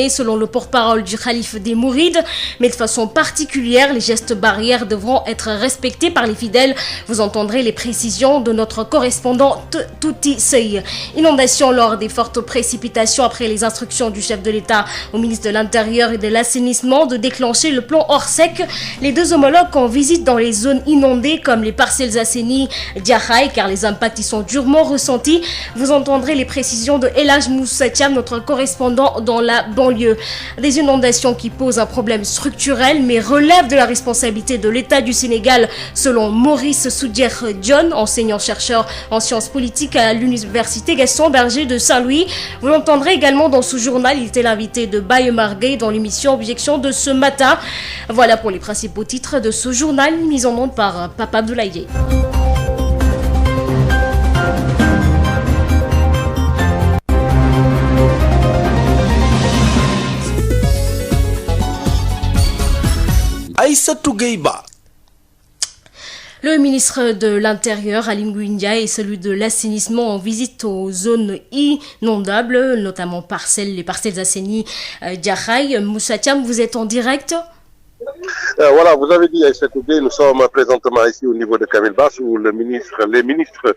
Selon le porte-parole du Khalife des Mourides, mais de façon particulière, les gestes barrières devront être respectés par les fidèles. Vous entendrez les précisions de notre correspondant Touti Sey. Inondation lors des fortes précipitations après les instructions du chef de l'État au ministre de l'Intérieur et de l'Assainissement de déclencher le plan Orsec. Les deux homologues en visite dans les zones inondées comme les parcelles Asseni, Diakhaï, car les impacts y sont durement ressentis. Vous entendrez les précisions de Elhaj Moussa Thiam, notre correspondant dans la banlieue. Des inondations qui posent un problème structurel mais relèvent de la responsabilité de l'État du Sénégal, selon Maurice Soudier John, enseignant-chercheur en sciences politiques à l'université Gaston Berger de Saint-Louis. Vous l'entendrez également dans ce journal. Il était l'invité de Baye Marguey dans l'émission Objection de ce matin. Voilà pour les principaux titres de ce journal mis en onde par Papa Abdoulaye. Aïssatou Gueye-Ba. Le ministre de l'Intérieur, Aly Ngouille Ndiaye, et celui de l'Assainissement en visite aux zones inondables, notamment les parcelles Asseni, Diakhaï. Moussa Thiam, vous êtes en direct. Voilà, vous avez dit Aïssatou Gueye, nous sommes présentement ici au niveau de Kamil Bass où les ministres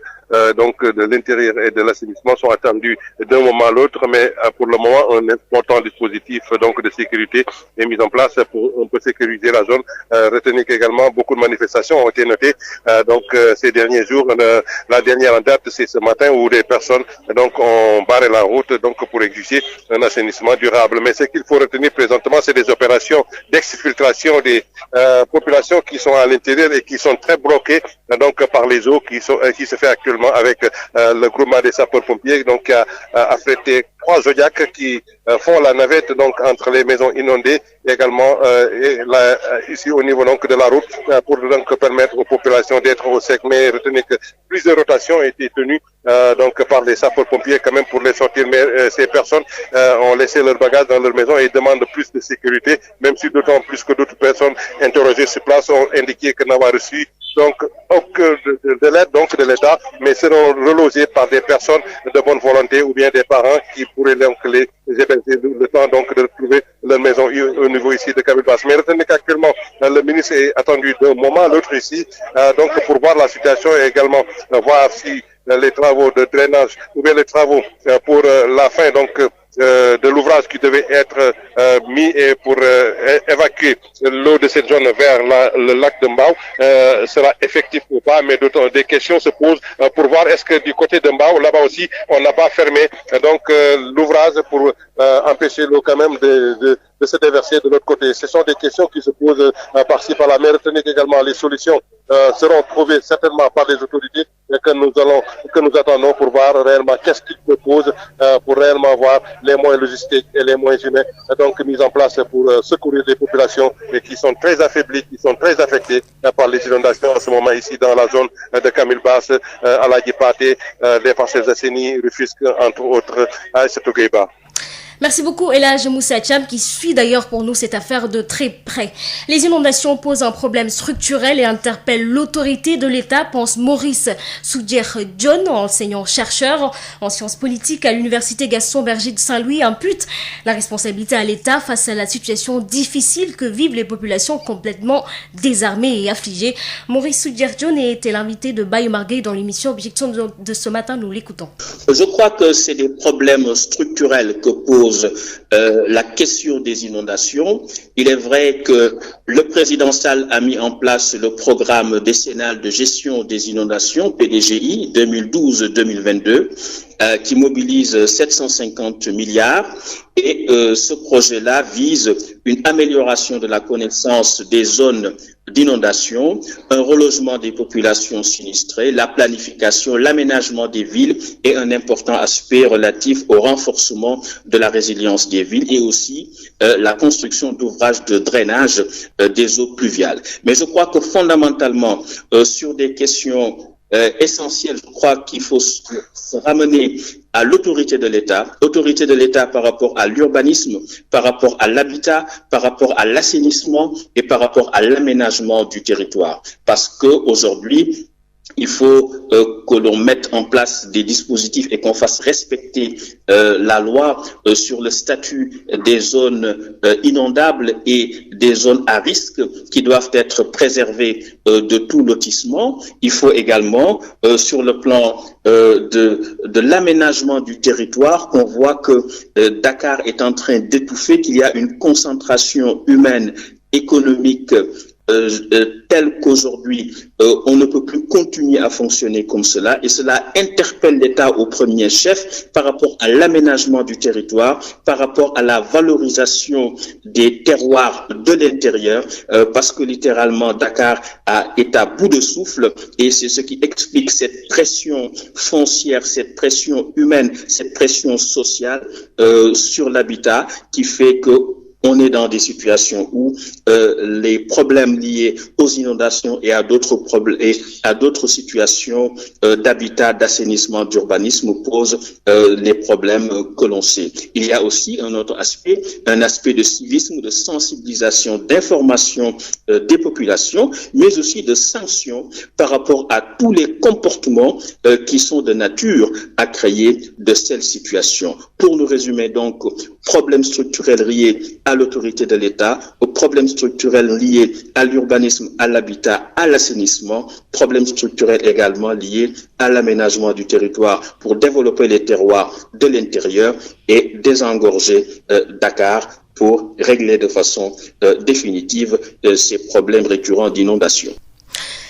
donc de l'Intérieur et de l'Assainissement sont attendus d'un moment à l'autre, mais pour le moment un important dispositif donc de sécurité est mis en place pour un peu sécuriser la zone. Retenez qu'également beaucoup de manifestations ont été notées ces derniers jours. La dernière en date, c'est ce matin où des personnes donc ont barré la route donc pour exiger un assainissement durable. Mais ce qu'il faut retenir présentement, c'est des opérations d'exfiltration des populations qui sont à l'intérieur et qui sont très bloquées donc par les eaux qui se fait actuellement avec le groupement des sapeurs-pompiers donc qui a affrété 3 Zodiacs qui font la navette donc entre les maisons inondées également ici au niveau donc de la route pour donc permettre aux populations d'être au sec. Mais retenez que plusieurs rotations ont été tenues donc par les sapeurs-pompiers quand même pour les sortir, mais ces personnes ont laissé leur bagage dans leur maison et demandent plus de sécurité, même si d'autant plus que d'autres personnes interrogées sur place ont indiqué que n'avoir reçu donc aucun de l'aide donc de l'État, mais seront relogés par des personnes de bonne volonté ou bien des parents qui pourraient donc les héberger le temps donc de retrouver leur maison au niveau ici de Kamil Bass. Mais retenez qu'actuellement le ministre est attendu d'un moment à l'autre ici donc pour voir la situation et également voir si les travaux de drainage ou bien les travaux pour la fin donc de l'ouvrage qui devait être mis et pour évacuer l'eau de cette zone vers le lac de Mbao sera effectif ou pas, mais des questions se posent pour voir est-ce que du côté de Mbao, là-bas aussi, on n'a pas fermé donc l'ouvrage pour empêcher l'eau quand même de se déverser de l'autre côté. Ce sont des questions qui se posent par-ci par-là, mais retenez qu'également les solutions seront trouvées certainement par les autorités et que nous attendons pour voir réellement qu'est-ce qu'ils proposent pour réellement voir les moyens logistiques et les moyens humains donc mis en place pour secourir les populations et qui sont très affaiblies, qui sont très affectées par les inondations en ce moment ici dans la zone de Kamil Bass, Aladji Pathé, les parcelles Asseni, Rufisque, entre autres, à Aïssatou Gueye-Ba. Merci beaucoup Elhaj Moussa Thiam qui suit d'ailleurs pour nous cette affaire de très près. Les inondations posent un problème structurel et interpellent l'autorité de l'État, pense Maurice Soudier John, enseignant-chercheur en sciences politiques à l'université Gaston Berger de Saint-Louis, impute la responsabilité à l'État face à la situation difficile que vivent les populations complètement désarmées et affligées. Maurice Soudier John était l'invité de Baye Marguey dans l'émission Objection de ce matin, nous l'écoutons. Je crois que c'est des problèmes structurels que pose la question des inondations. Il est vrai que le président Sall a mis en place le programme décennal de gestion des inondations, PDGI, 2012-2022, qui mobilise 750 milliards. Et ce projet-là vise une amélioration de la connaissance des zones d'inondation, un relogement des populations sinistrées, la planification, l'aménagement des villes et un important aspect relatif au renforcement de la résilience des villes et aussi la construction d'ouvrages de drainage des eaux pluviales. Mais je crois que fondamentalement, sur des questions essentiel, je crois qu'il faut se ramener à l'autorité de l'État par rapport à l'urbanisme, par rapport à l'habitat, par rapport à l'assainissement et par rapport à l'aménagement du territoire. Parce que aujourd'hui, il faut que l'on mette en place des dispositifs et qu'on fasse respecter la loi sur le statut des zones inondables et des zones à risque qui doivent être préservées de tout lotissement. Il faut également, sur le plan de l'aménagement du territoire, qu'on voit que Dakar est en train d'étouffer, qu'il y a une concentration humaine, économique, tel qu'aujourd'hui, on ne peut plus continuer à fonctionner comme cela, et cela interpelle l'État au premier chef par rapport à l'aménagement du territoire, par rapport à la valorisation des terroirs de l'intérieur, parce que littéralement Dakar est à bout de souffle, et c'est ce qui explique cette pression foncière, cette pression humaine, cette pression sociale sur l'habitat, qui fait que on est dans des situations où les problèmes liés aux inondations et à d'autres problèmes et à d'autres situations d'habitat, d'assainissement, d'urbanisme posent les problèmes que l'on sait. Il y a aussi un autre aspect, un aspect de civisme, de sensibilisation, d'information des populations, mais aussi de sanctions par rapport à tous les comportements qui sont de nature à créer de telles situations. Pour nous résumer donc, problèmes structurels liés à l'autorité de l'État, aux problèmes structurels liés à l'urbanisme, à l'habitat, à l'assainissement, problèmes structurels également liés à l'aménagement du territoire pour développer les terroirs de l'intérieur et désengorger Dakar pour régler de façon définitive ces problèmes récurrents d'inondation.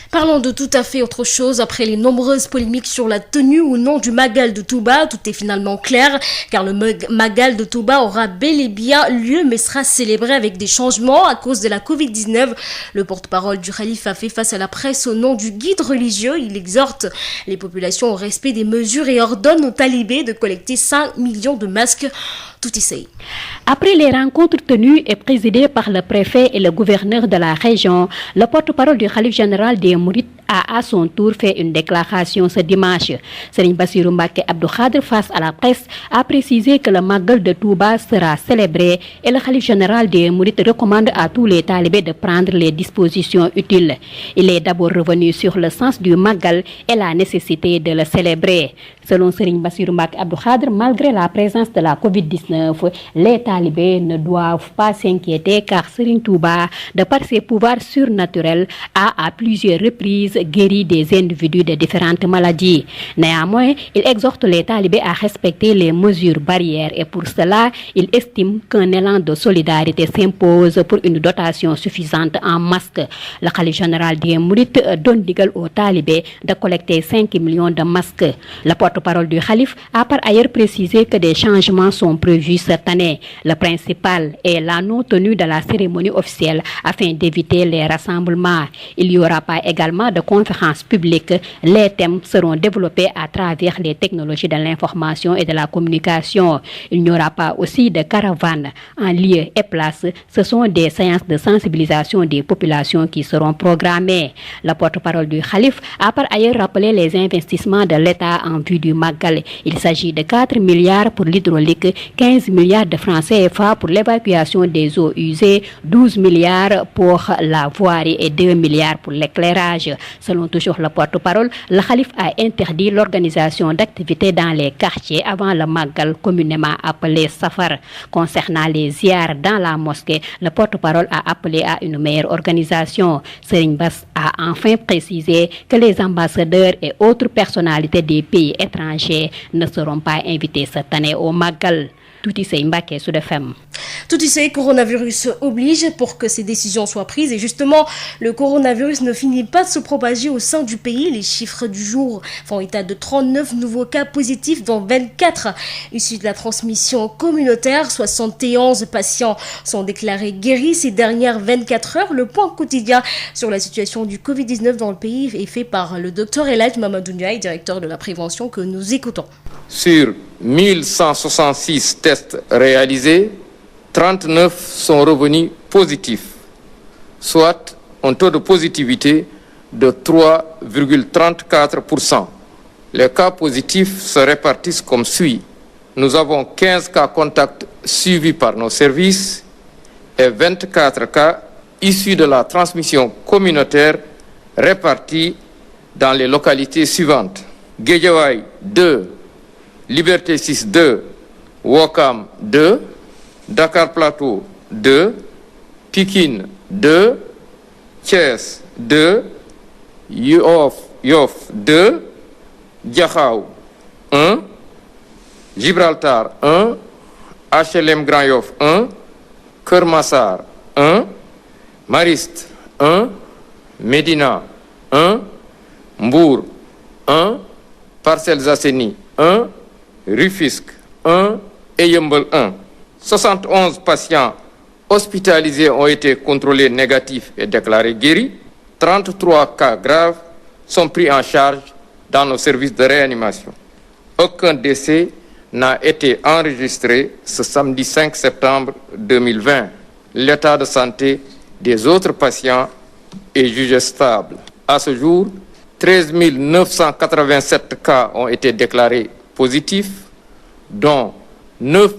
Parlons de tout à fait autre chose. Après les nombreuses polémiques sur la tenue ou non du Magal de Touba, tout est finalement clair, car le Magal de Touba aura bel et bien lieu, mais sera célébré avec des changements à cause de la Covid-19. Le porte-parole du Khalife a fait face à la presse au nom du guide religieux. Il exhorte les populations au respect des mesures et ordonne aux talibés de collecter 5 millions de masques. Tout ici. Après les rencontres tenues et présidées par le préfet et le gouverneur de la région, le porte-parole du Khalife général des Mourides a à son tour fait une déclaration ce dimanche. Serigne Bassirou Mbacké Abdou Khadre, face à la presse, a précisé que le Magal de Touba sera célébré et le Khalife général des Mourides recommande à tous les talibés de prendre les dispositions utiles. Il est d'abord revenu sur le sens du Magal et la nécessité de le célébrer. Selon Serigne Bassirou Mbacké Abdou Khadre, malgré la présence de la Covid-19, les talibés ne doivent pas s'inquiéter car Serigne Touba, de par ses pouvoirs surnaturels, a à plusieurs reprises guéri des individus de différentes maladies. Néanmoins, il exhorte les talibés à respecter les mesures barrières et pour cela, il estime qu'un élan de solidarité s'impose pour une dotation suffisante en masques. Le Khalife général des Mourides donne digal aux talibés de collecter 5 millions de masques. Le porte-parole du Khalife a par ailleurs précisé que des changements sont prévus cette année. Le principal est la non-tenue de la cérémonie officielle afin d'éviter les rassemblements. Il n'y aura pas également de conférences publiques. Les thèmes seront développés à travers les technologies de l'information et de la communication. Il n'y aura pas aussi de caravanes en lieu et place. Ce sont des séances de sensibilisation des populations qui seront programmées. Le porte-parole du Khalife a par ailleurs rappelé les investissements de l'État en vue du Magal. Il s'agit de 4 milliards pour l'hydraulique, 15 milliards de francs CFA pour l'évacuation des eaux usées, 12 milliards pour la voirie et 2 milliards pour l'éclairage. Selon toujours le porte-parole, le Khalife a interdit l'organisation d'activités dans les quartiers avant le Magal, communément appelé Safar. Concernant les ziyares dans la mosquée, le porte-parole a appelé à une meilleure organisation. Serigne Bass a enfin précisé que les ambassadeurs et autres personnalités des pays étrangers ne seront pas invités cette année au Magal. Tout ici, Mbacké, Sud FM. Tout ici, coronavirus oblige pour que ces décisions soient prises. Et justement, le coronavirus ne finit pas de se propager au sein du pays. Les chiffres du jour font état de 39 nouveaux cas positifs, dont 24 issus de la transmission communautaire. 71 patients sont déclarés guéris ces dernières 24 heures. Le point quotidien sur la situation du Covid-19 dans le pays est fait par le docteur Elhadji Mamadou Ndiaye, directeur de la prévention, que nous écoutons. Sur 1166 tests réalisés, 39 sont revenus positifs, soit un taux de positivité de 3,34%. Les cas positifs se répartissent comme suit. Nous avons 15 cas contacts suivis par nos services et 24 cas issus de la transmission communautaire répartis dans les localités suivantes: Guédiawaye 2, Liberté 6 2, Ouakam 2, Dakar Plateau 2, Pikine 2, Thiès 2, Yoff 2, Diakhao 1, Gibraltar 1, HLM Grand Yoff 1, Keur Massar 1, Mariste 1, Médina 1, Mbour 1, Parcelles Assainies 1, Rufisque 1 et Yeumbeul 1. 71 patients hospitalisés ont été contrôlés négatifs et déclarés guéris. 33 cas graves sont pris en charge dans nos services de réanimation. Aucun décès n'a été enregistré ce samedi 5 septembre 2020. L'état de santé des autres patients est jugé stable. À ce jour, 13 987 cas ont été déclarés positifs, dont 9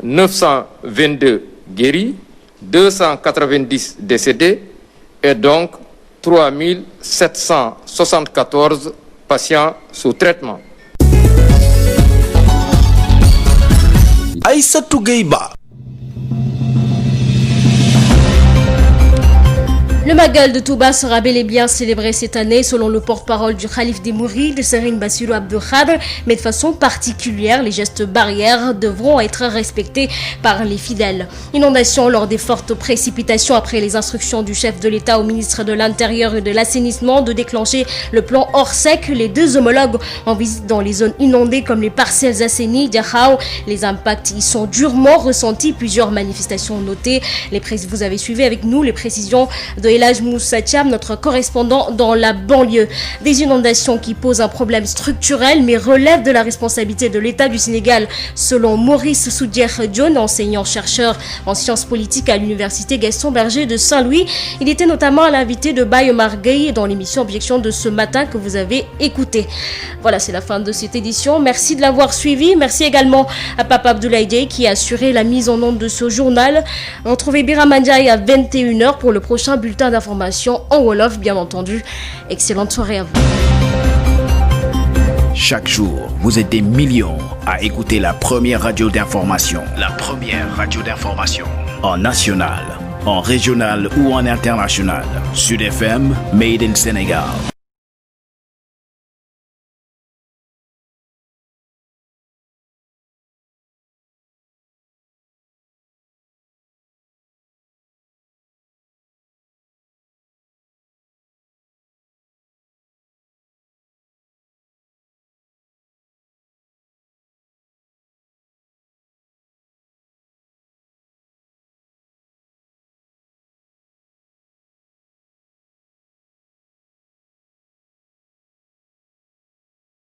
922 guéris, 290 décédés et donc 3 774 patients sous traitement. Aïssatou Gueye Ba. Le Magal de Touba sera bel et bien célébré cette année selon le porte-parole du Khalife des Mourides, Serigne Bassirou Abdou Khadre, mais de façon particulière, les gestes barrières devront être respectés par les fidèles. Inondation lors des fortes précipitations après les instructions du chef de l'État au ministre de l'Intérieur et de l'Assainissement de déclencher le plan Orsec. Les deux homologues en visite dans les zones inondées comme les Parcelles Assainies, Diakhao. Les impacts y sont durement ressentis, plusieurs manifestations notées. Vous avez suivi avec nous les précisions de El Hadj Moussa Thiam, notre correspondant dans la banlieue. Des inondations qui posent un problème structurel mais relèvent de la responsabilité de l'État du Sénégal, selon Maurice Soudier Dione, enseignant-chercheur en sciences politiques à l'université Gaston Berger de Saint-Louis. Il était notamment l'invité de Baye Omar Gueye dans l'émission Objection de ce matin que vous avez écoutée. Voilà, c'est la fin de cette édition. Merci de l'avoir suivi. Merci également à Papa Abdoulaye Dieye qui a assuré la mise en onde de ce journal. Retrouvez Birama Ndiaye à 21h pour le prochain bulletin d'information en Wolof, bien entendu. Excellente soirée à vous. Chaque jour, vous êtes des millions à écouter la première radio d'information. La première radio d'information. En national, en régional ou en international. Sud FM, Made in Sénégal.